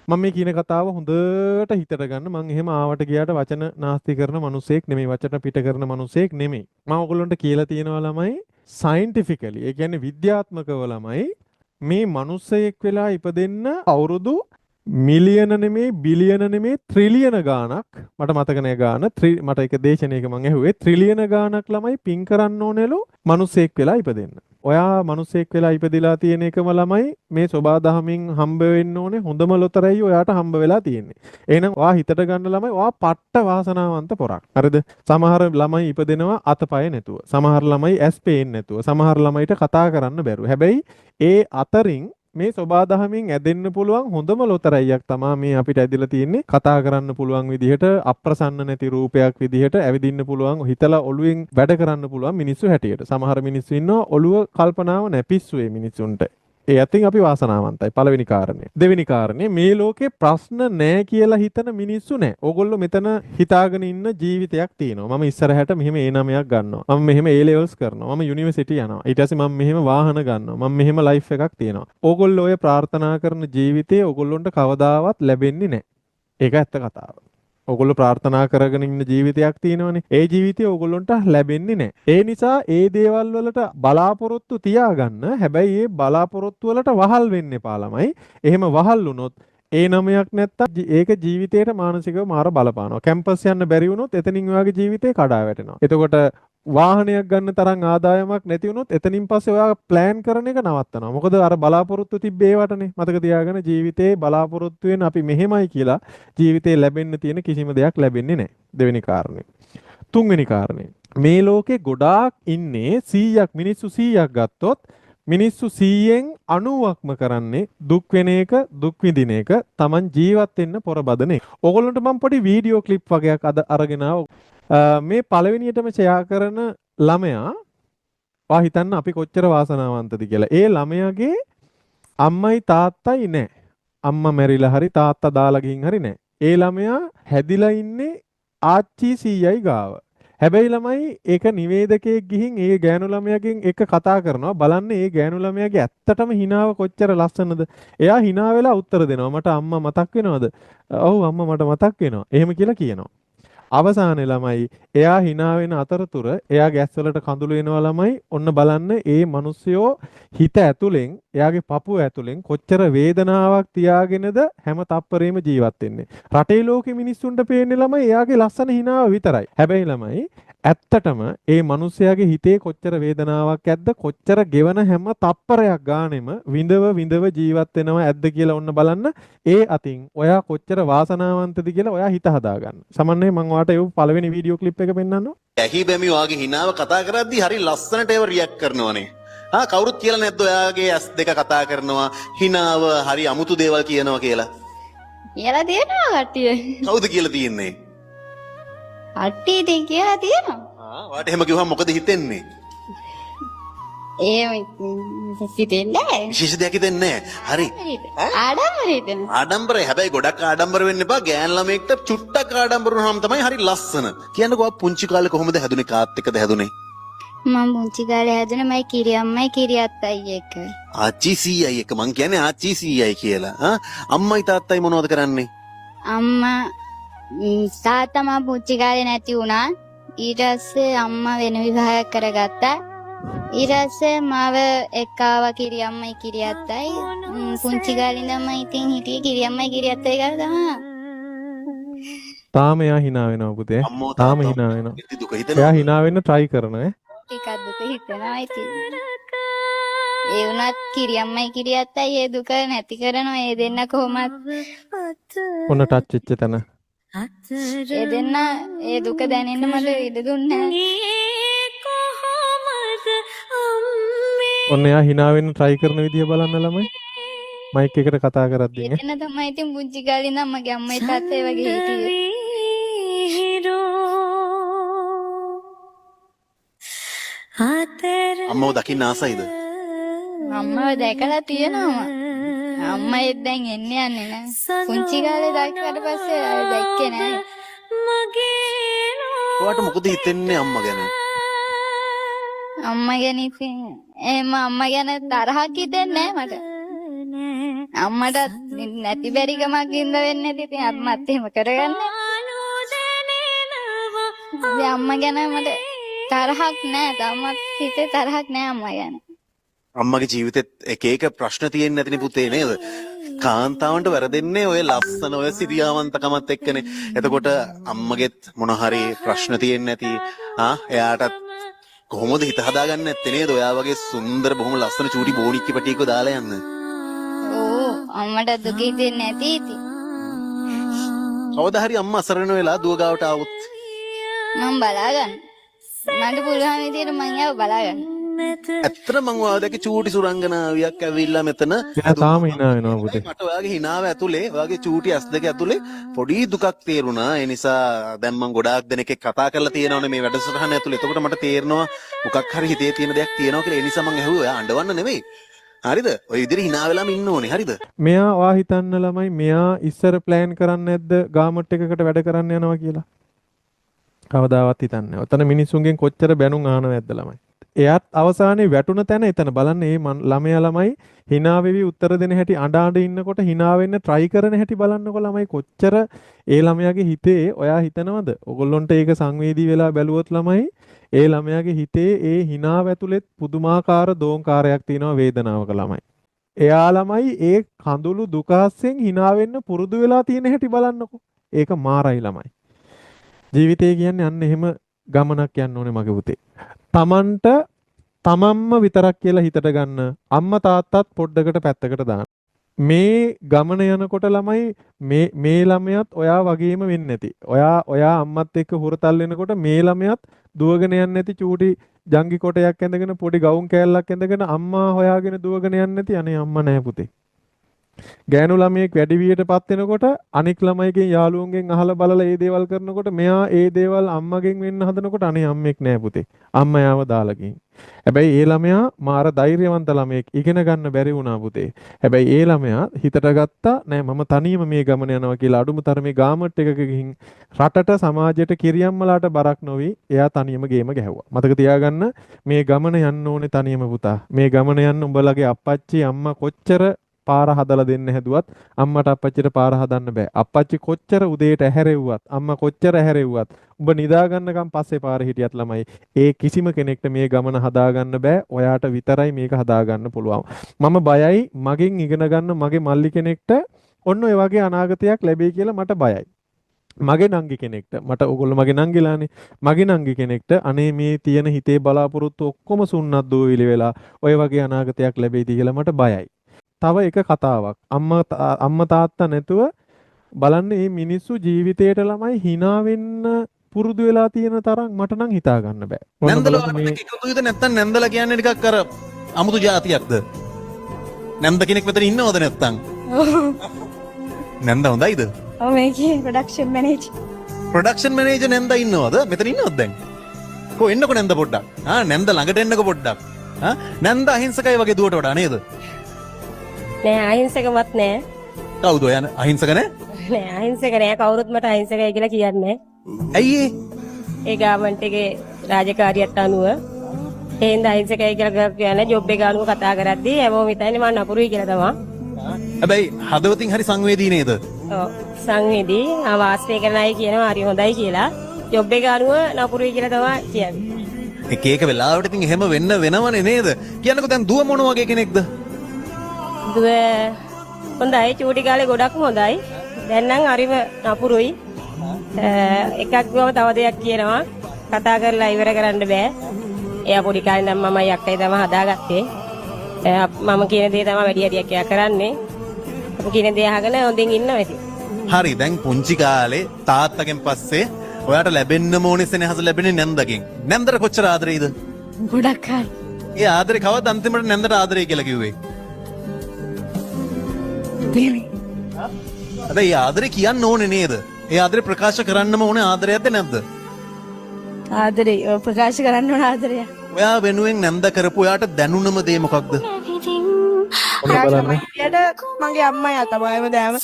මම මේ කියන කතාව හොඳට හිතට ගන්න. මම එහෙම ආවට ගියාට වචන නාස්ති කරන මිනිසෙක් නෙමෙයි, වචන පිට කරන මිනිසෙක් නෙමෙයි. මම ඔයගොල්ලන්ට කියලා තියෙනවා ළමයි සයන්ටිෆිකලි, ඒ කියන්නේ විද්‍යාත්මකව ළමයි මේ මිනිසෙක් වෙලා ඉපදෙන්න අවුරුදු මිලියන නෙමෙයි බිලියන නෙමෙයි ට්‍රිලියන ගාණක් මට මතක නෑ ගාණ මට ඒක දේශනයක මං ඇහුවේ ට්‍රිලියන ගාණක් ළමයි පින් කරන්න ඕනෙලු මිනිසෙක් වෙලා ඉපදෙන්න. ඔයා මිනිසෙක් වෙලා ඉපදිලා තියෙන එකම ළමයි මේ සෝබා දහමින් හම්බ වෙන්න ඕනේ හොඳම ලොතරැයි ඔයාට හම්බ වෙලා තියෙන්නේ. එහෙනම් ඔයා හිතට ගන්න ළමයි ඔයා පට්ට වාසනාවන්ත පොරක්. හරිද? සමහර ළමයි ඉපදෙනවා අතපය නැතුව. සමහර ළමයි ඇස් පේන්නේ නැතුව. සමහර ළමයිට කතා කරන්න බැරුව. හැබැයි ඒ අතරින් මේ සෝබා දහමින් ඇදෙන්න පුළුවන් හොඳම ලොතරැයියක් තමයි මේ අපිට ඇදලා තියෙන්නේ. කතා කරන්න පුළුවන් විදිහට අප්‍රසන්න නැති රූපයක් විදිහට ඇවිදින්න පුළුවන්, හිතලා ඔළුවෙන් වැඩ කරන්න පුළුවන් මිනිස්සු හැටියට. සමහර මිනිස්සු ඉන්නවා ඔළුව කල්පනාව නැපිස්සුවේ මිනිස්සුන්ට. ඒ අතින් අපි වාසනාවන්තයි. පළවෙනි කාරණේ. දෙවෙනි කාරණේ මේ ලෝකේ ප්‍රශ්න නැහැ කියලා හිතන මිනිස්සු නැහැ. ඕගොල්ලෝ මෙතන හිතාගෙන ඉන්න ජීවිතයක් තියෙනවා. මම ඉස්සරහට මෙහෙම A9ක් ගන්නවා. මම මෙහෙම A levels කරනවා. මම යුනිවර්සිටි යනවා. ඊට පස්සේ මම මෙහෙම වාහන ගන්නවා. මම මෙහෙම ලයිෆ් එකක් තියෙනවා. ඕගොල්ලෝ ඔය ප්‍රාර්ථනා කරන ජීවිතේ ඕගොල්ලොන්ට කවදාවත් ලැබෙන්නේ නැහැ. ඒක ඇත්ත කතාව. ඔගොල්ලෝ ප්‍රාර්ථනා කරගෙන ඉන්න ජීවිතයක් තියෙනවනේ. ඒ ජීවිතය ඔයගොල්ලොන්ට ලැබෙන්නේ නැහැ. ඒ නිසා ඒ දේවල් වලට බලාපොරොත්තු තියාගන්න. හැබැයි ඒ බලාපොරොත්තු වලට වහල් වෙන්න එපා ළමයි. එහෙම වහල් වුණොත් ඒ නමයක් නැත්තම් ඒක ජීවිතේට මානසිකව මාර බලපානවා. කැම්පස් යන්න බැරි වුණොත් එතනින් ඔයාගේ ජීවිතේ කඩා වැටෙනවා. එතකොට වාහනයක් ගන්න තරම් ආදායමක් නැති වුණොත් එතනින් පස්සේ ඔයා ප්ලෑන් කරන එක නවත්තනවා. මොකද අර බලාපොරොත්තු තිබ්බේ ඒවටනේ. මතක තියාගන්න ජීවිතේ බලාපොරොත්තු වෙන අපි මෙහෙමයි කියලා ජීවිතේ ලැබෙන්න තියෙන කිසිම දෙයක් ලැබෙන්නේ නැහැ. දෙවෙනි කාරණේ. තුන්වෙනි කාරණේ. මේ ලෝකේ ගොඩාක් ඉන්නේ 100ක් මිනිස්සු 100ක් ගත්තොත් මිනිස්සු 100න් 90ක්ම කරන්නේ දුක් වෙන එක, දුක් විඳින එක, Taman ජීවත් වෙන්න පොරබදන එක. ඕගොල්ලන්ට මම පොඩි වීඩියෝ ක්ලිප් වගේක් අද අරගෙන මේ පළවෙනියටම ෂෙයා කරන ළමයා වා හිතන්න අපි කොච්චර වාසනාවන්තද කියලා. ඒ ළමයාගේ අම්මයි තාත්තයි නැහැ. අම්මා මැරිලා හරි තාත්තා දාලා ගිහින් හරි නැහැ. ඒ ළමයා හැදිලා ඉන්නේ ආච්චි සීයයි ගාව. හැබැයි ළමයි ඒක නිවේදකයෙක් ගිහින් ඒ ගෑනු ළමයාගෙන් එක කතා කරනවා. බලන්න ඒ ගෑනු ළමයාගේ ඇත්තටම හිනාව කොච්චර ලස්සනද. එයා හිනා වෙලා උත්තර දෙනවා. මට අම්මා මතක් වෙනවද? ඔව් අම්මා මට මතක් වෙනවා. එහෙම කියලා කියනවා. අවසානයේ ළමයි එයා hina වෙන අතරතුර එයාගේ ඇස් වලට කඳුළු එනවා ළමයි. ඔන්න බලන්න ඒ මිනිස්සයෝ හිත ඇතුලෙන් එයාගේ පපුව ඇතුලෙන් කොච්චර වේදනාවක් තියාගෙනද හැම තප්පරේම ජීවත් වෙන්නේ. රටේ ලෝකෙ මිනිස්සුන්ට පේන්නේ ළමයි එයාගේ ලස්සන hinaව විතරයි. හැබැයි ළමයි ඇත්තටම ඒ මිනිස්යාගේ හිතේ කොච්චර වේදනාවක් ඇද්ද, කොච්චර ගෙවන හැම තප්පරයක් ගානෙම විඳව ජීවත් වෙනවා ඇද්ද කියලා ඔන්න බලන්න. ඒ අතින් ඔයා කොච්චර වාසනාවන්තද කියලා ඔයා හිත හදාගන්න. සමන්නේ මම ඔයාලට ඒ පළවෙනි වීඩියෝ ක්ලිප් එක පෙන්නන්නම්. ඇහි බැමි වාගේ හිනාව කතා කරද්දී හරි ලස්සනට ඒව රියැක්ට් කරනවනේ. කවුරුත් කියලා නැද්ද ඔයාගේ ඇස් දෙක කතා කරනවා හිනාව හරි අමුතු දේවල් කියනවා කියලා? කියලා තියෙනවා කට්ටිය. කවුද කියලා තියෙන්නේ? කට්ටිය ඉතින් කියලා තියෙනවා. ඔයාට එහෙම කිව්වම මොකද හිතෙන්නේ? ඒ හිතෙන්නේ නැහැ. විශේෂ දෙයක් හිතෙන්නේ නැහැ. හරි. ආඩම්බර හිතෙනවා. ආඩම්බරයි. හැබැයි ගොඩක් ආඩම්බර වෙන්න එපා. ගෑන් ළමයෙක්ට චුට්ටක් ආඩම්බර වුණාම තමයි හරි ලස්සන. කියන්නකෝ පුංචි කාලේ කොහොමද හැදුනේ? කාත් එක්කද හැදුනේ? මම පුංචි කාලේ හැදුනේ මයි කිරි අම්මයි කිරි අත්තයි එක්ක. ආච්චි සීයයි එක මං කියන්නේ ආච්චි සීයයි කියලා. අම්මයි තාත්තයි මොනවද කරන්නේ? අම්මා තාත්තා මම පුංචි කාලේ නැති වුණා. ඊට පස්සේ අම්මා වෙන විවාහයක් කරගත්තා. ඊට පස්සේ මාව එක්කාව කිරි අම්මයි කිරි අත්තයි. පුංචි කාලේ ඉඳන්ම ඉතින් හිටියේ කිරි අම්මයි කිරි අත්තයි ගාව තමයි. තාම එයා hina වෙනවා පුතේ. තාම hina වෙනවා. දුක හිතෙනවා. එයා hina වෙන්න try කරනවා ටිකක් දුක හිතෙනවා ඉතින්. ඒ වුණත් කිරි අම්මයි කිරි අත්තයි ඒ දුක නැති කරනවා. ඒ දෙන්න කොහොමත් ඔන්න ටච් වෙච්ච තැන. ඒ දෙන්න ඒ දුක දැනෙන්න මට ඉඩ දුන්නේ නැහැ. ඔන්න එයා hina වෙන්න try කරන විදිය බලන්න ළමයි. මයික් එකට කතා කරද්දී එතන තමයි ඉතින් පුංචි කාලේ ඉඳන් මගේ අම්මයි තාත්තයි වගේ හිටියේ. අම්මව දකින්න ආසයිද? අම්මව දැකලා තියෙනවා. අම්මයි දැන් එන්නේ යන්නේ නැහැ. පුංචි කාලේ දැක්කට පස්සේ දැක්කේ නැහැ. ඔයාට මොකද හිතෙන්නේ අම්මා ගැන? අම්මා ගැන ඉතින් එහෙම අම්මා ගැන තරහක් හිතෙන්නේ නැහැ මට. අම්මට නැති බැරිකමක් ඉඳ වෙන්නේ නැති ඉතින් අම්මත් එහෙම කරගන්න. ඉතින් අම්මා ගැන මට තරහක් නෑ. තාමත් හිතේ තරහක් නෑ අම්මා ගැන. අම්මගේ ජීවිතෙත් එක එක ප්‍රශ්න තියෙන්නේ නැතිනේ පුතේ නේද? කාන්තාවන්ට වැරදෙන්නේ ඔය ලස්සන ඔය සිරියාවන්තකමත් එක්කනේ. එතකොට අම්මගෙත් මොන හරි ප්‍රශ්න තියෙන්නේ නැති එයාටත් කොහොමද හිත හදාගන්නේ නැත්තේ නේද? ඔයා වගේ සුන්දර බොහොම ලස්සන චූටි බෝනික්කි පැටියෙක්ව දාලා යන්න. ඕ අම්මට දුක හිතෙන්නේ නැති ඉතින්. කවදා හරි අම්මා අසරණ වෙලා දුව ගාවට ආවොත් මම බලාගන්න. මට පුළුවන් විදියට මම යාව බලාගන්න. ඇත්තට මං ඔයාලගේ චූටි සුරංගනාවියක් ඇවිල්ලා මෙතන එයා තාම hina වෙනවා පුතේ. මට ඔයාගේ හිනාව ඇතුලේ ඔයාගේ චූටි ඇස් දෙක ඇතුලේ පොඩි දුකක් තේරුණා. ඒ නිසා දැන් මං ගොඩාක් දෙනෙක් එක්ක කතා කරලා තියෙනවනේ මේ වැඩසටහන ඇතුලේ. එතකොට මට තේරෙනවා මොකක් හරි හිතේ තියෙන දෙයක් තියෙනවා කියලා. ඒ නිසා මං ඇහුවා ඔයා අඬවන්න නෙවෙයි. හරිද? ඔය විදිහට hina වෙලාම ඉන්න ඕනේ. හරිද? මෙයා ඔයා හිතන්න ළමයි මෙයා ඉස්සර ප්ලෑන් කරන්නේ නැද්ද ගාමට් එකකට වැඩ කරන්න යනවා කියලා? කවදාවත් හිතන්නේ නැහැ. ඔතන මිනිස්සුන්ගෙන් කොච්චර බැනුම් අහනව නැද්ද ළමයි? එයාත් අවසානයේ වැටුණ තැන එතන බලන්න මේ ළමයා ළමයි hina වෙවි උත්තර දෙන හැටි අඬ අඬ ඉන්නකොට hina වෙන්න try කරන හැටි බලන්නකො ළමයි කොච්චර ඒ ළමයාගේ හිතේ ඔයා හිතනවද? ඔයගොල්ලොන්ට ඒක සංවේදී වෙලා බැලුවොත් ළමයි ඒ ළමයාගේ හිතේ ඒ hina ඇතුළෙත් පුදුමාකාර දෝංකාරයක් තියෙනවා වේදනාවක ළමයි. එයා ළමයි ඒ කඳුළු දුකස්සෙන් hina වෙන්න පුරුදු වෙලා තියෙන හැටි බලන්නකො. ඒක මාරයි ළමයි. ජීවිතය කියන්නේ අන්න එහෙම ගමනක් යන්න ඕනේ මගේ පුතේ. තමන්ට තමන්ම විතරක් කියලා හිතට ගන්න. අම්මා තාත්තත් පොඩ්ඩකට පැත්තකට දාන්න. මේ ගමන යනකොට ළමයි මේ ළමයාත් ඔයා වගේම වෙන්නේ නැති. ඔයා අම්මත් එක්ක හුරතල් වෙනකොට මේ ළමයාත් දුවගෙන යන්නේ නැති චූටි ජංගි කොටයක් ඇඳගෙන පොඩි ගවුම් කෑල්ලක් ඇඳගෙන අම්මා හොයාගෙන දුවගෙන යන්නේ නැති. අනේ අම්මා නැහැ පුතේ. ගෑනු ළමයෙක් වැඩි වියටපත් වෙනකොට අනික් ළමයිගෙන් යාළුවන්ගෙන් අහලා බලලා ඒ දේවල් කරනකොට මෙයා ඒ දේවල් අම්මගෙන් වෙන්න හදනකොට අනේ අම්මෙක් නෑ පුතේ. අම්මා යාව දාලා ගිහින්. හැබැයි ඒ ළමයා මාර ධෛර්යවන්ත ළමයෙක් ඉගෙන ගන්න බැරි වුණා පුතේ. හැබැයි ඒ ළමයා හිතට ගත්තා නෑ මම තනියම මේ ගමන යනවා කියලා අඩුම තරමේ ගාමට් එකක ගිහින් රටට සමාජයට කිරියම්මලාට බරක් නොවි එයා තනියම ගේම ගැහුවා. මතක තියාගන්න මේ ගමන යන්න ඕනේ තනියම පුතා. මේ ගමන යන්න උඹලගේ අප්පච්චි අම්මා කොච්චර පාර හදලා දෙන්න හැදුවත් අම්මට අප්පච්චිට පාර හදන්න බෑ. අප්පච්චි කොච්චර උදේට ඇහැරෙව්වත් අම්මා කොච්චර ඇහැරෙව්වත් උඹ නිදා ගන්නකම් පස්සේ පාර හිටියත් ළමයි ඒ කිසිම කෙනෙක්ට මේ ගමන හදාගන්න බෑ. ඔයාට විතරයි මේක හදාගන්න පුළුවන්. මම බයයි මගෙන් ඉගෙන ගන්න මගේ මල්ලි කෙනෙක්ට ඔන්න ඔය වගේ අනාගතයක් ලැබෙයි කියලා මට බයයි. මගේ නංගි කෙනෙක්ට මට ඔයගොල්ලෝ මගේ නංගිලානේ මගේ නංගි කෙනෙක්ට අනේ මේ තියෙන හිතේ බලාපොරොත්තු ඔක්කොම සුන්නත් දෝවිලි වෙලා ඔය වගේ අනාගතයක් ලැබෙයිද කියලා මට බයයි. තව එක කතාවක් අම්මා තාත්තා නැතුව බලන්න මේ මිනිස්සු ජීවිතේට ළමයි hina වෙන්න පුරුදු වෙලා තියෙන තරම් මට නම් හිතා ගන්න බෑ. නැන්දලා නැත්තම් නැන්දලා කියන්නේ ටිකක් අර අමුතු જાතියක්ද? නැන්ද කෙනෙක් මෙතන ඉන්නවද නැත්තම්? නැන්ද හොඳයිද? ඔව් මේකේ ප්‍රොඩක්ෂන් මැනේජර්. ප්‍රොඩක්ෂන් මැනේජර් නැන්ද ඉන්නවද? මෙතන ඉන්නවද දැන්? කො එන්නකො නැන්ද පොඩ්ඩක්. නැන්ද ළඟට එන්නකො පොඩ්ඩක්. නැන්ද අහිංසකයි වගේ දුවට වඩා නේද? නෑ අහිංසකවත් නෑ. කවුද ඔය අහිංසක නෑ? නෑ අහිංසක නෑ කවුරුත් මට අහිංසකයි කියලා කියන්නේ. ඇයි ඒ ගාමන්ට් එකේ රාජකාරියට අනුව එහෙනම් අහිංසකයි කියලා කියන්නේ ජොබ් එක අනුව කතා කරද්දී හැමෝම හිතන්නේ මම නපුරුයි කියලා තමයි. හැබැයි හදවතින් හරි සංවේදී නේද? ඔව් සංවේදී ආවාස්තය කරන අය කියනවා හරි හොඳයි කියලා. ජොබ් එක අනුව නපුරුයි කියලා තමයි කියන්නේ. එක වෙලාවට ඉතින් එහෙම වෙන්න වෙනවනේ නේද? කියන්නකෝ දැන් දුව මොන වගේ කෙනෙක්ද? දුව හොඳයි චූටි කාලේ ගොඩක්ම හොඳයි. දැන් නම් හරිම නපුරුයි. එකක් ගම තව දෙයක් කියනවා. කතා කරලා ඉවර කරන්න බෑ. එයා පොඩි කාලේ නම් මමයි අක්කයි තමයි හදාගත්තේ. මම කියන දේ තමයි වැඩි හරියක් එයා කරන්නේ. අපි කියන දේ අහගෙන හොඳින් ඉන්නවා ඉතින්. හරි දැන් පුංචි කාලේ තාත්තගෙන් පස්සේ ඔයාට ලැබෙන්න ඕනේ සෙනෙහස ලැබෙන්නේ නැන්දගෙන්. නැන්දට කොච්චර ආදරෙයිද? ගොඩක් හරි. ඒ ආදරේ කවද අන්තිමට නැන්දට ආදරේ කියලා කිව්වේ? අද ඒ ආදරේ කියන්න ඕනේ නේද? ඒ ආදරේ ප්‍රකාශ කරන්නම ඕනේ ආදරයක්ද නැද්ද? ආදරේ ප්‍රකාශ කරන්න ඕන ආදරය. ඔයා වෙනුවෙන් නැන්ද කරපු ඔයාට දැනුණම දේ මොකක්ද? මගේ අම්මයා තමයිම දෑම.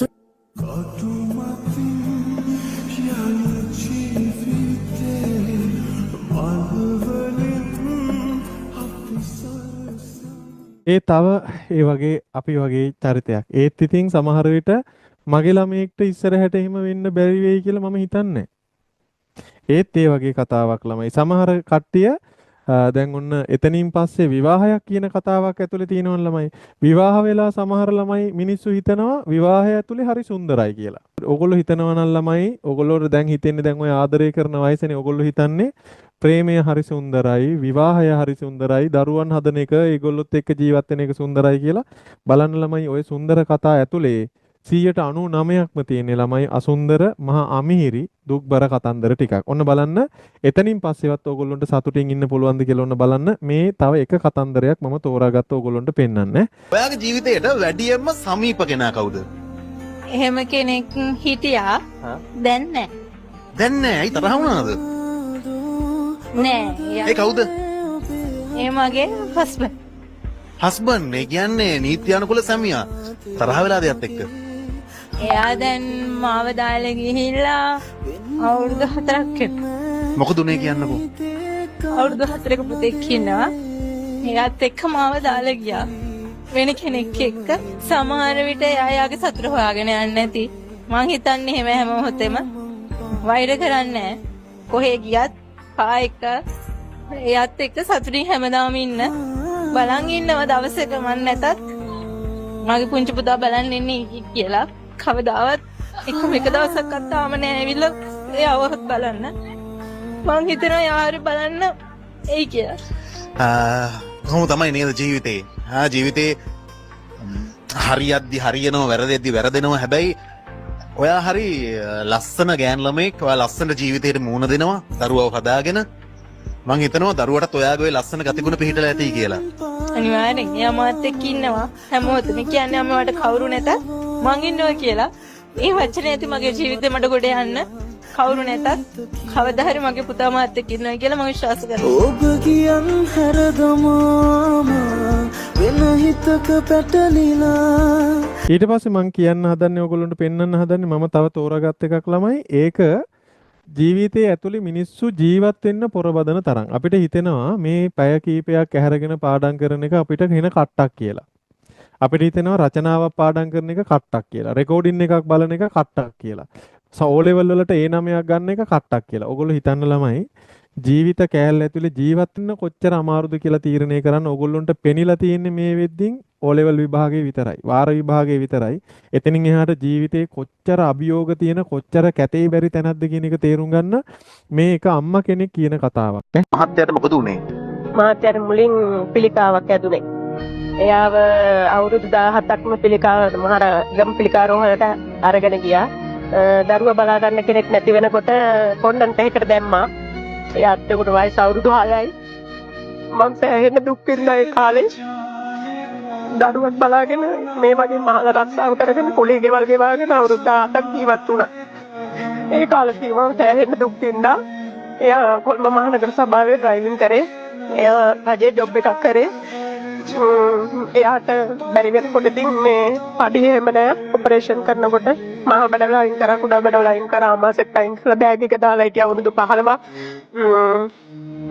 ඒ තව ඒ වගේ අපි වගේ චරිතයක්. ඒත් ඉතින් සමහර විට මගේ ළමයෙක්ට ඉස්සරහට එහෙම වෙන්න බැරි වෙයි කියලා මම හිතන්නේ. ඒත් ඒ වගේ කතාවක් ළමයි. සමහර කට්ටිය දැන් ඔන්න එතනින් පස්සේ විවාහයක් කියන කතාවක් ඇතුලේ තියෙනවනේ ළමයි. විවාහ වෙලා සමහර ළමයි මිනිස්සු හිතනවා විවාහය ඇතුලේ හරි සුන්දරයි කියලා. ඕගොල්ලෝ හිතනවා නම් ළමයි ඕගොල්ලෝට දැන් හිතෙන්නේ දැන් ඔය ආදරය කරන වයසනේ ඕගොල්ලෝ හිතන්නේ ප්‍රේමය හරි සුන්දරයි, විවාහය හරි සුන්දරයි, දරුවන් හදන එක, ඒගොල්ලොත් එක්ක ජීවත් වෙන එක සුන්දරයි කියලා. බලන්න ළමයි ඔය සුන්දර කතා ඇතුලේ 99%ක්ම තියෙන ළමයි අසුන්දර මහා අමිහිරි දුක්බර කතන්දර ටිකක්. ඔන්න බලන්න එතනින් පස්සේවත් ඕගොල්ලන්ට සතුටින් ඉන්න පුළුවන්ද කියලා ඔන්න බලන්න මේ තව එක කතන්දරයක් මම තෝරාගත්ත ඕගොල්ලන්ට පෙන්වන්න. ඔයාගේ ජීවිතේට වැඩියෙන්ම සමීප කෙනා කවුද? එහෙම කෙනෙක් හිටියා දැන් නෑ. දැන් නෑ. ඇයි තරහ වුණාද? නෑ. ඒ කවුද? ඒ මගේ හස්බන්ඩ්. හස්බන්ඩ් ඒ කියන්නේ නීත්‍යානුකූල සැමියා. තරහ වෙලාද එයත් එක්ක? එයා දැන් මාව දාලා ගිහිල්ලා අවුරුදු 4ක් වෙනවා. මොකද උනේ කියන්නකෝ. අවුරුදු 4ක පුතෙක් ඉන්නවා. එයාත් එක්ක මාව දාලා ගියා. වෙන කෙනෙක් එක්ක සමහර විට එයාගේ සතුට හොයාගෙන යන්නේ නැති. මං හිතන්නේ එහෙම හැම මොහොතෙම වෛර කරන්නේ කොහේ ගියත් පා එක එයාත් එක්ක සතුටින් හැමදාම ඉන්න බලන් ඉන්නව දවසක මන් නැතත් මගේ පුංචි පුතා බලන් ඉන්නේ කියලා කවදාවත් එක දවසක්වත් තාම නෑ ඇවිල්ලා එයාවත් බලන්න මං හිතනවා යාරි බලන්න එයි කියලා. කොහොම තමයි නේද ජීවිතේ? ජීවිතේ හරියද්දි හරියනවා වැරදෙද්දි වැරදෙනවා. හැබැයි ඔයා හරි ලස්සන ගෑන් ළමෙක්. ඔයා ලස්සන ජීවිතේට මුහුණ දෙනවා දරුවව හදාගෙන. මං හිතනවා දරුවටත් ඔයාගේ ඔය ලස්සන ගතිගුණ පිළිහිටලා ඇති කියලා. අනිවාර්යෙන් එයා මාත් එක්ක ඉන්නවා හැමෝටම කියන්නේ අම්මවට කවුරු නැතත් මං ඉන්නවා කියලා. ඒ වචනේ ඇති මගේ ජීවිතේ මට ගොඩ යන්න කවුරු නැතත් කවදා හරි මගේ පුතා මාත් එක්ක ඉන්නවා කියලා මම විශ්වාස කරනවා. ඔබ කියන් හැරදමාම වෙන හිතක පැටලිලා. ඊට පස්සේ මම කියන්න හදන්නේ ඕගොල්ලන්ට පෙන්වන්න හදන්නේ මම තව තෝරාගත් එකක් ළමයි. ඒක ජීවිතයේ ඇතුලේ මිනිස්සු ජීවත් වෙන්න පොරබදන තරම්. අපිට හිතෙනවා මේ පැය කීපයක් ඇහැරගෙන පාඩම් කරන එක අපිට වෙන කට්ටක් කියලා. අපිට හිතෙනවා රචනාවක් පාඩම් කරන එක කට්ටක් කියලා. රෙකෝඩින් එකක් බලන එක කට්ටක් කියලා. O level වලට A9ක් ගන්න එක කට්ටක් කියලා. ඕගොල්ලෝ හිතන්න ළමයි ජීවිත කෑල්ල ඇතුලේ ජීවත් වෙන්න කොච්චර අමාරුද කියලා තීරණය කරන්න ඕගොල්ලොන්ට පෙනිලා තියෙන්නේ මේ වෙද්දින් O level විභාගයේ විතරයි. වාර විභාගයේ විතරයි. එතනින් එහාට ජීවිතේ කොච්චර අභියෝග තියෙන කොච්චර කැතේ බැරි තැනක්ද කියන එක තේරුම් ගන්න මේ එක අම්මා කෙනෙක් කියන කතාවක්. මහත්තයාට මොකද උනේ? මහත්තයාට මුලින් පිළිකාවක් ඇදුනේ. එයාව අවුරුදු 17ක්ම පිළිකාව මහර ගම් පිළිකාරෝහලට අරගෙන ගියා. දරුවා බලා ගන්න කෙනෙක් නැති වෙනකොට කොණ්ඩන්ට එකට දැම්මා. එයාට උඩ වයස අවුරුදු 6යි. මම සෑහෙන දුක් විඳා ඒ කාලේ. දරුවක් බලාගෙන මේ වගේ මහල රස්සාව කරගෙන පොලේ ගෙවල් ගෙවාගෙන අවුරුදු 17ක් ජීවත් වුණා. ඒ කාලේ මම සෑහෙන දුක් විඳා. එයා කොළඹ මහනගර සභාවේ ඩ්‍රයිවිං කරේ. එයා රජේ ජොබ් එකක් කරේ. එයාට බැරි වෙනකොට ඉතින් මේ පඩි එහෙම නෑ ඔපරේෂන් කරනකොට මහා බඩවල අයින් කරා කුඩා බඩවල අයින් කරා අමාසෙත් අයින් කරලා බෑග් එක දාලා හිටිය අවුරුදු 15ක්.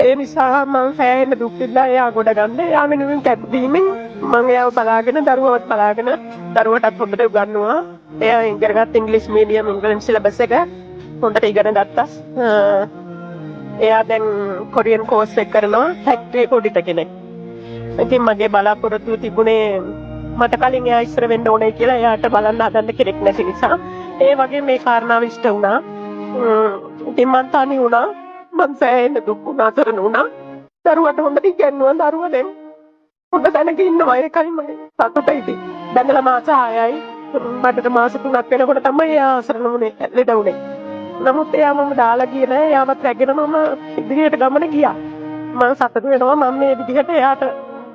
ඒ නිසා මම සෑහෙන දුක් විඳලා එයා ගොඩ ගන්න. එයා වෙනුවෙන් කැපදීමෙන් මම එයාව බලාගෙන දරුවවත් බලාගෙන දරුවටත් හොඳට උගන්වුවා. එයා ඉගෙන ගත්ත ඉංග්‍රීසි මීඩියම් ඉංග්‍රීසි සිලබස් එක හොඳට ඉගෙන ගත්තා. එයා දැන් කොරියන් කෝස් එක කරනවා ෆැක්ටරි ඔඩිටර් කෙනෙක්. ඉතින් මගේ බලාපොරොත්තු තිබුණේ මට කලින් එයා ඉස්සර වෙන්න ඕනේ කියලා. එයාට බලන්න හදන්න කෙනෙක් නැති නිසා ඒ වගේ මේ කාරණාව ඉෂ්ට වුණා. ඉතින් මං තනි වුණා. මං සෑහෙන දුක් වුණා කරන වුණා. දරුවට හොඳට ඉගෙනුවා. දරුවා දැන් හොඳ තැනක ඉන්නවා. ඒකයි මම සතුටුයි. බැඳලා මාස 6යි. මට මාස 3ක් වෙනකොට තමයි එයා අසරණ වුණේ. ලෙඩ වුණේ. නමුත් එයා මම දාලා ගියේ නෑ. එයාවත් රැගෙන මම ඉදිරියට ගමන ගියා. මම සතුටු වෙනවා මම මේ විදිහට එයාට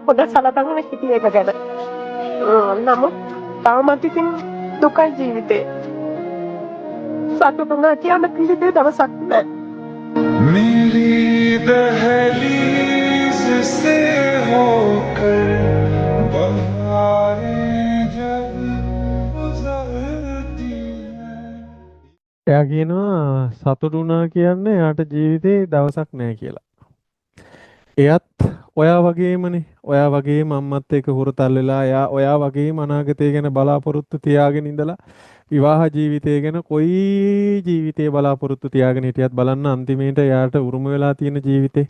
පොඩ සලකගෙන හිටිය එක ගැන. නමුත් තාමත් ඉතින් දුකයි ජීවිතේ. සතුටු නැ කියන කිසිදේ දවසක් නෑ. मेरी दहलीज से होकर बहारें जब गुजरती हैं. එයා කියනවා සතුටු වුණා කියන්නේ එයාට ජීවිතේ දවසක් නෑ කියලා. එයත් ඔයා වගේමනේ. ඔයා වගේම අම්මත් එක්ක හුරතල් වෙලා ඔයා වගේම අනාගතය ගැන බලාපොරොත්තු තියාගෙන ඉඳලා විවාහ ජීවිතය ගැන කොයි ජීවිතේ බලාපොරොත්තු තියාගෙන හිටියත් බලන්න අන්තිමේට එයාට උරුම වෙලා තියෙන ජීවිතේ.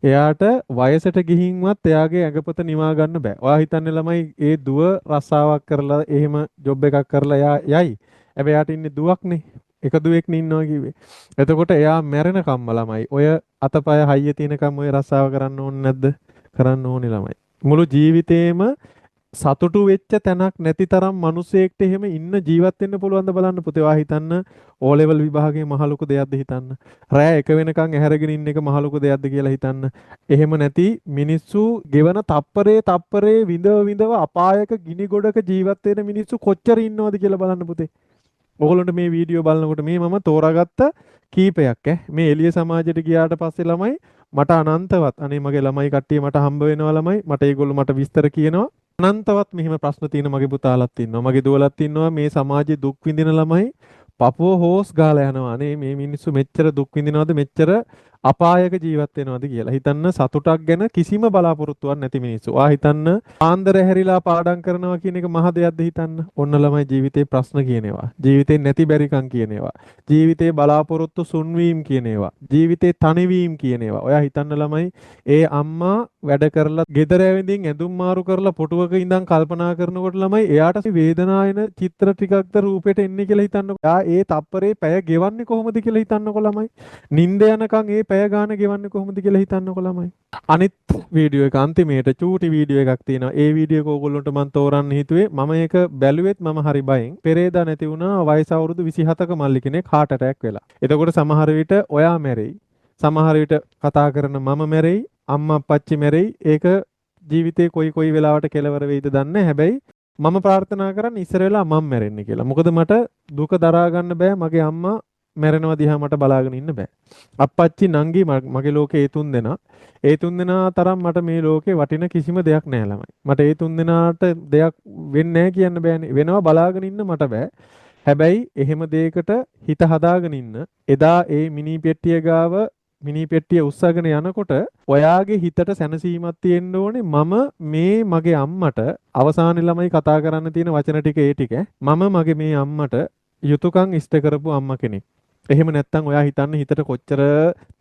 එයාට වයසට ගිහින්වත් එයාගේ ඇඟපත නිවා ගන්න බෑ. ඔයා හිතන්නේ ළමයි ඒ දුව රස්සාවක් කරලා එහෙම ජොබ් එකක් කරලා යයි. හැබැයි එයාට ඉන්නේ දුවක්නේ. එක දුවෙක්නේ ඉන්නවා කිව්වේ. එතකොට එයා මැරෙනකම්ම ළමයි ඔය අතපය හයිය තිනකම් ඔය රස්සාව කරන්න ඕනේ නැද්ද? කරන්න ඕනේ ළමයි. මුළු ජීවිතේම සතුටු වෙච්ච තැනක් නැති තරම් මිනිසෙක්ට එහෙම ඉන්න ජීවත් වෙන්න පුළුවන්ද බලන්න පුතේ. ඔයා හිතන්න ඕ ලෙවල් විභාගයේ මහ ලොකු දෙයක්ද හිතන්න. රෑ 1 වෙනකන් ඇහැරගෙන ඉන්න එක මහ ලොකු දෙයක්ද කියලා හිතන්න. එහෙම නැති මිනිස්සු ගෙවන තප්පරේ විඳව අපායක ගිනි ගොඩක ජීවත් වෙන මිනිස්සු කොච්චර ඉන්නවද කියලා බලන්න පුතේ. ඔයගොල්ලන්ට මේ වීඩියෝ බලනකොට මේ මම තෝරාගත්ත කීපයක් මේ එළිය සමාජයට ගියාට පස්සේ ළමයි මට අනන්තවත් අනේ මගේ ළමයි කට්ටිය මට හම්බ වෙනවා ළමයි මට ඒගොල්ලෝ මට විස්තර කියනවා අනන්තවත් මෙහිම ප්‍රශ්න තියෙන මගේ පුතාලත් ඉන්නවා මගේ දුවලත් ඉන්නවා මේ සමාජයේ දුක් විඳින ළමයි පපුව හොස් ගාලා යනවා අනේ මේ මිනිස්සු මෙච්චර දුක් විඳිනවද මෙච්චර අපායක ජීවත් වෙනවද කියලා හිතන්න සතුටක් ගැන කිසිම බලාපොරොත්තුවක් නැති මිනිස්සු. ආ හිතන්න ආන්දර හැරිලා පාඩම් කරනවා කියන එක මහ දෙයක්ද හිතන්න. ඔන්න ළමයි ජීවිතේ ප්‍රශ්න කියනවා. ජීවිතේ නැති බැරිකම් කියනවා. ජීවිතේ බලාපොරොත්තු සුන්වීම කියනවා. ජීවිතේ තනිවීම කියනවා. ඔයා හිතන්න ළමයි ඒ අම්මා වැඩ කරලා ගෙදර ඇවිදින් ඇඳුම් මාරු කරලා පුටුවක ඉඳන් කල්පනා කරනකොට ළමයි එයාට වේදනායන චිත්‍ර ටිකක්ද රූපෙට එන්නේ කියලා හිතන්නකො. එයා ඒ තප්පරේ පැය ගෙවන්නේ කොහොමද කියලා හිතන්නකො ළමයි. නිින්ද යනකම් ඒ පැය ගාන ගෙවන්නේ කොහොමද කියලා හිතන්නකො ළමයි. අනිත් වීඩියෝ එක අන්තිමේට චූටි වීඩියෝ එකක් තියෙනවා. ඒ වීඩියෝ එක ඕගොල්ලන්ට මම තෝරන්න හිතුවේ. මම ඒක බැලුවෙත් මම හරි බයෙන්. පෙරේදා නැති වුණා වයස අවුරුදු 27ක මල්ලි කෙනෙක් heart attack වෙලා. එතකොට සමහර විට ඔයා මැරෙයි. සමහර විට කතා කරන මම මැරෙයි. අම්මා අප්පච්චි මැරෙයි. ඒක ජීවිතේ කොයි වෙලාවට කෙලවර වෙයිද දන්නේ. හැබැයි මම ප්‍රාර්ථනා කරන්නේ ඉස්සර වෙලා මම මැරෙන්න කියලා. මොකද මට දුක දරා ගන්න බෑ. මගේ අම්මා මැරෙනවා දිහා මට බලාගෙන ඉන්න බෑ. අප්පච්චි නංගි මගේ ලෝකේ ඒ තුන් දෙනා. ඒ තුන් දෙනා තරම් මට මේ ලෝකේ වටින කිසිම දෙයක් නෑ ළමයි. මට ඒ තුන් දෙනාට දෙයක් වෙන්නේ නෑ කියන්න බෑනේ. වෙනවා බලාගෙන ඉන්න මට බෑ. හැබැයි එහෙම දෙයකට හිත හදාගෙන ඉන්න. එදා ඒ මිනි පෙට්ටිය ගාව මිනි පෙට්ටිය උස්සගෙන යනකොට ඔයාගේ හිතට සැනසීමක් තියෙන්න ඕනේ. මම මේ මගේ අම්මට අවසානයේ ළමයි කතා කරන්න තියෙන වචන ටික ඒ ටික. මම මගේ මේ අම්මට යුතුයකම් ඉෂ්ට කරපු අම්මා කෙනෙක්. එහෙම නැත්නම් ඔයා හිතන්න හිතට කොච්චර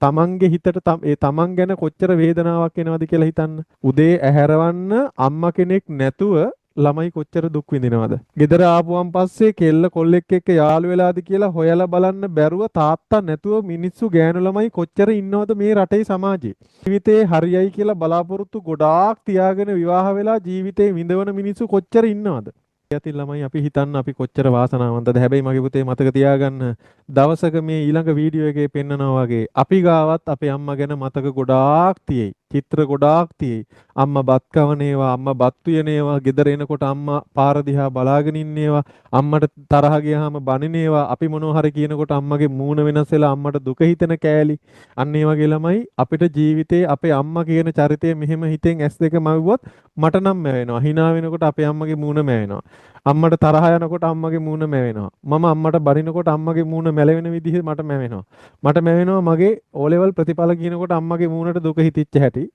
තමන්ගේ හිතට ඒ තමන් ගැන කොච්චර වේදනාවක් එනවද කියලා හිතන්න. උදේ ඇහැරවන්න අම්මා කෙනෙක් නැතුව ළමයි කොච්චර දුක් විඳිනවද? ගෙදර ආපුවන් පස්සේ කෙල්ල කොල්ලෙක් එක්ක යාළු වෙලාද කියලා හොයලා බලන්න බැරුව තාත්තා නැතුව මිනිස්සු ගෑනු ළමයි කොච්චර ඉන්නවද මේ රටේ සමාජයේ? ජීවිතේ හරියයි කියලා බලාපොරොත්තු ගොඩාක් තියාගෙන විවාහ වෙලා ජීවිතේ විඳවන මිනිස්සු කොච්චර ඉන්නවද? යතින් ළමයි අපි හිතන්න අපි කොච්චර වාසනාවන්තද. හැබැයි මගේ පුතේ මතක තියාගන්න දවසක මේ ඊළඟ වීඩියෝ එකේ පෙන්නනවා වගේ අපි ගාවත් අපේ අම්මා ගැන මතක ගොඩාක් තියෙයි. චිත්‍ර ගොඩාක් තියෙයි. අම්මා බත් කවනේවා, අම්මා බත් උයනේවා, ගෙදර එනකොට අම්මා පාර දිහා බලාගෙන ඉන්නේවා, අම්මට තරහ ගියාම බනිනේවා, අපි මොනවා හරි කියනකොට අම්මගේ මූණ වෙනස් වෙලා අම්මට දුක හිතෙන කෑලි. අන්න ඒ වගේ ළමයි අපිට ජීවිතේ අපේ අම්මා කියන චරිතය මෙහෙම හිතෙන් S2 මවුවත් මට නම් මැවෙනවා. hina වෙනකොට අපේ අම්මගේ මූණ මැවෙනවා. අම්මට තරහ යනකොට අම්මගේ මූණ මැවෙනවා. මම අම්මට බනිනකොට අම්මගේ මූණ මැලෙන විදිහ මට මැවෙනවා. මට මැවෙනවා මගේ O level ප්‍රතිඵල කියනකොට අම්මගේ මූණට දුක හිතිච්ච හැටි.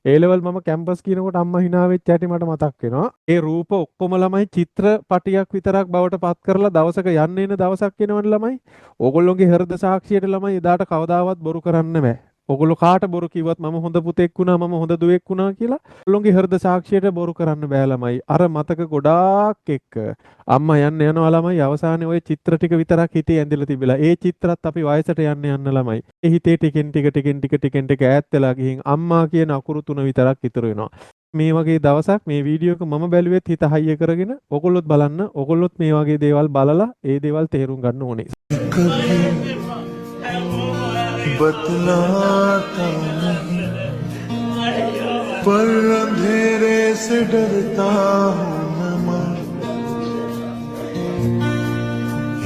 A level මම කැම්පස් කියනකොට අම්මා hina වෙච්ච හැටි මට මතක් වෙනවා. ඒ රූප ඔක්කොම ළමයි චිත්‍රපටියක් විතරක් බවට පත් කරලා දවසක යන්න එන දවසක් එනවනේ ළමයි. ඕගොල්ලෝගේ හෘද සාක්ෂියට ළමයි එදාට කවදාවත් බොරු කරන්න බෑ. ඔගොල්ලෝ කාට බොරු කිව්වත් මම හොඳ පුතෙක් වුණා මම හොඳ දුවෙක් වුණා කියලා ඔගොල්ලෝගේ හෘද සාක්ෂියට බොරු කරන්න බෑ ළමයි. අර මතක ගොඩාක් එක්ක අම්මා යන්න යනවා ළමයි. අවසානයේ ওই චිත්‍ර ටික විතරක් හිතේ ඇඳලා තිබිලා. ඒ චිත්‍රත් අපි වයසට යන්න ළමයි. ඒ හිතේ ටිකෙන් ටික ඈත් වෙලා ගිහින් අම්මා කියන අකුරු තුන විතරක් ඉතුරු වෙනවා. මේ වගේ දවසක් මේ වීඩියෝ එක මම බැලුවෙත් හිත හයිය කරගෙන ඔගොල්ලොත් බලන්න. ඔගොල්ලොත් මේ වගේ දේවල් බලලා ඒ දේවල් තේරුම් ගන්න ඕනේ. बतलाता नहीं पर अंधेरे से डरता हूँ मैं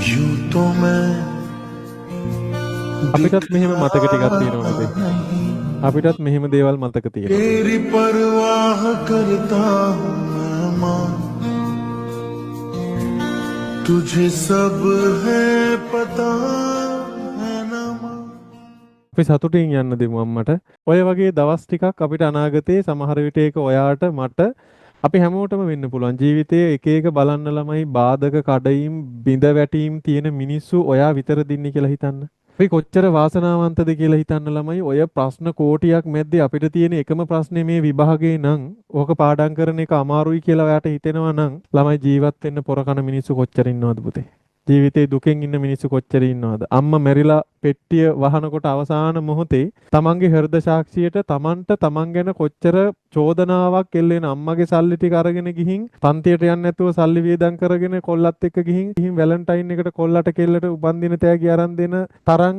यूं तो मैं අපිටත් මෙහෙම මතක ටිකක් තියෙනවා නේද? අපිටත් මෙහෙම දේවල් මතක තියෙනවා. तेरी परवाह करता हूँ मैं तुझे सब है पता අපි සතුටින් යන්න දෙමු අම්මට. ඔය වගේ දවස් ටිකක් අපිට අනාගතේ සමහර විට ඒක ඔයාට මට අපි හැමෝටම වෙන්න පුළුවන්. ජීවිතයේ එක එක බලන්න ළමයි බාධක කඩයිම් බිඳ වැටීම් තියෙන මිනිස්සු ඔයා විතර දින්නේ කියලා හිතන්න. අපි කොච්චර වාසනාවන්තද කියලා හිතන්න ළමයි. ඔය ප්‍රශ්න කෝටියක් මැද්දේ අපිට තියෙන එකම ප්‍රශ්නේ මේ විභාගේ නම් ඕක පාඩම් කරන එක අමාරුයි කියලා ඔයාට හිතෙනවා නම් ළමයි ජීවත් වෙන්න පොර කන මිනිස්සු කොච්චර ඉන්නවද පුතේ? ජීවිතේ දුකෙන් ඉන්න මිනිස්සු කොච්චර ඉන්නවද? අම්මා මැරිලා පෙට්ටිය වහනකොට අවසාන මොහොතේ තමන්ගේ හෘද සාක්ෂියට තමන්ට තමන් ගැන කොච්චර චෝදනාවක් එල්ලෙන අම්මගේ සල්ලි ටික අරගෙන ගිහින් පන්තියට යන්නේ නැතුව සල්ලි වියදම් කරගෙන කොල්ලත් එක්ක ගිහින් වැලන්ටයින් එකට කොල්ලට කෙල්ලට උපන්දින තෑගි අරන් දෙන තරම්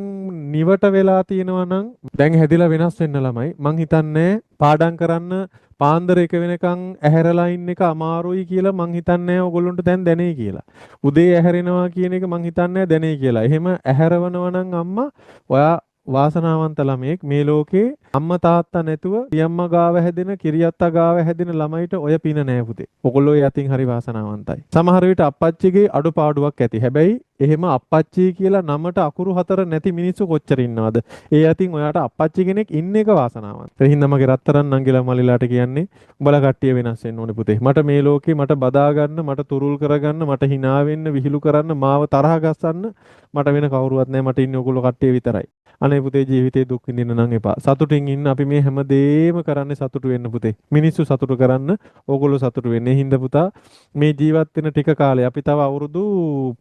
නිවට වෙලා තියෙනවා නම් දැන් හැදිලා වෙනස් වෙන්න ළමයි. මං හිතන්නේ පාඩම් කරන්න පාන්දර එක වෙනකන් ඇහැරලා ඉන්න එක අමාරුයි කියලා මං හිතන්නේ ඔයගොල්ලන්ට දැන් දැනේ කියලා. උදේ ඇහැරෙනවා කියන එක මං හිතන්නේ දැනේ කියලා. එහෙම ඇහැරවනවා නම් අම්මා ඔයා වාසනාවන්ත ළමයෙක්. මේ ලෝකේ අම්මා තාත්තා නැතුව පියම්මා ගාව හැදෙන කිරියත්තා ගාව හැදෙන ළමයිට ඔය පින නෑ පුතේ. ඔයගොල්ලෝ යතින් හරි වාසනාවන්තයි. සමහර විට අප්පච්චිගේ අඩුපාඩුවක් ඇති. හැබැයි එහෙම අප්පච්චි කියලා නමට අකුරු 4 නැති මිනිස්සු කොච්චර ඉන්නවද? ඒ අතින් ඔයාට අප්පච්චි කෙනෙක් ඉන්න එක වාසනාවන්ත. ඒ හින්දා මගේ රත්තරන් නංගිලා මලිලාට කියන්නේ උඹලා කට්ටිය වෙනස් වෙන්න ඕනේ පුතේ. මට මේ ලෝකේ මට බදා ගන්න, මට තුරුල් කරගන්න, මට hina වෙන්න, විහිළු කරන්න, මාව තරහ ගස්සන්න මට වෙන කවුරුවත් නැහැ. මට ඉන්නේ ඔයගොල්ලෝ කට්ටිය විතරයි. අනේ පුතේ ජීවිතේ දුක් විඳින්න නම් එපා. සතුටින් ඉන්න. අපි මේ හැමදේම කරන්නේ සතුටු වෙන්න පුතේ. මිනිස්සු සතුටු කරන්න, ඕගොල්ලෝ සතුටු වෙන්න. ඒ හින්දා පුතා මේ ජීවත් වෙන ටික කාලේ අපි තව අවුරුදු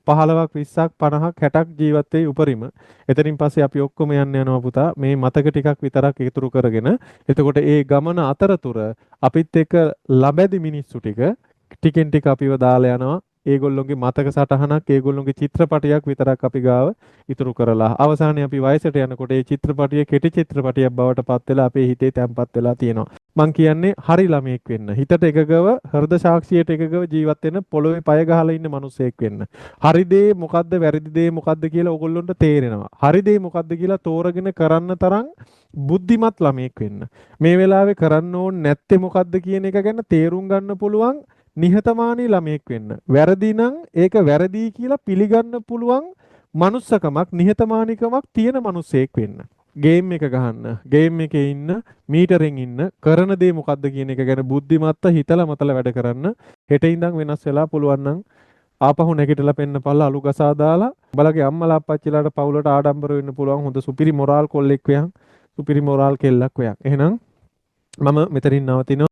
15ක් 20ක් 50ක් 60ක් ජීවත් වෙයි උපරිම. එතනින් පස්සේ අපි ඔක්කොම යන්න යනවා පුතා. මේ මතක ටිකක් විතරක් ඉතුරු කරගෙන. එතකොට ඒ ගමන අතරතුර අපිත් එක්ක ලැබෙදි මිනිස්සු ටිකෙන් ටික අපිව දාලා යනවා. ඒගොල්ලොන්ගේ මතක සටහනක් ඒගොල්ලොන්ගේ චිත්‍රපටයක් විතරක් අපි ගාව ඉතුරු කරලා අවසානයේ අපි වයසට යනකොට ඒ චිත්‍රපටිය කෙටි චිත්‍රපටියක් බවට පත් වෙලා අපේ හිතේ තැම්පත් වෙලා තියෙනවා. මං කියන්නේ හරි ළමයෙක් වෙන්න. හිතට එකගව හෘද සාක්ෂියට එකගව ජීවත් වෙන පොළොවේ පය ගහලා ඉන්න මිනිසෙක් වෙන්න. හරි දේ මොකද්ද වැරදි දේ මොකද්ද කියලා ඕගොල්ලොන්ට තේරෙනවා. හරි දේ මොකද්ද කියලා තෝරගෙන කරන්න තරම් බුද්ධිමත් ළමයෙක් වෙන්න. මේ වෙලාවේ කරන්න ඕනේ නැත්තේ මොකද්ද කියන එක ගැන තේරුම් ගන්න පුළුවන් නිහතමානී ළමයෙක් වෙන්න. වැරදි නම් ඒක වැරදි කියලා පිළිගන්න පුළුවන් මනුස්සකමක් නිහතමානීකමක් තියෙන මිනිසෙක් වෙන්න. ගේම් එක ගහන්න, ගේම් එකේ ඉන්න, මීටරෙන් ඉන්න, කරන දේ මොකද්ද කියන එක ගැන බුද්ධිමත්ව හිතලා මතලා වැඩ කරන්න. හෙට ඉඳන් වෙනස් වෙලා පුළුවන් නම් ආපහු නැගිටලා පෙන්න පල්ලා අලු ගසා දාලා බලගේ අම්මලා අප්පච්චිලාට පවුලට ආඩම්බර වෙන්න පුළුවන් හොඳ සුපිරි මොරාල් කොල්ලෙක් වෙයන්, සුපිරි මොරාල් කෙල්ලක් වෙයන්. එහෙනම් මම මෙතනින් නවතිනවා.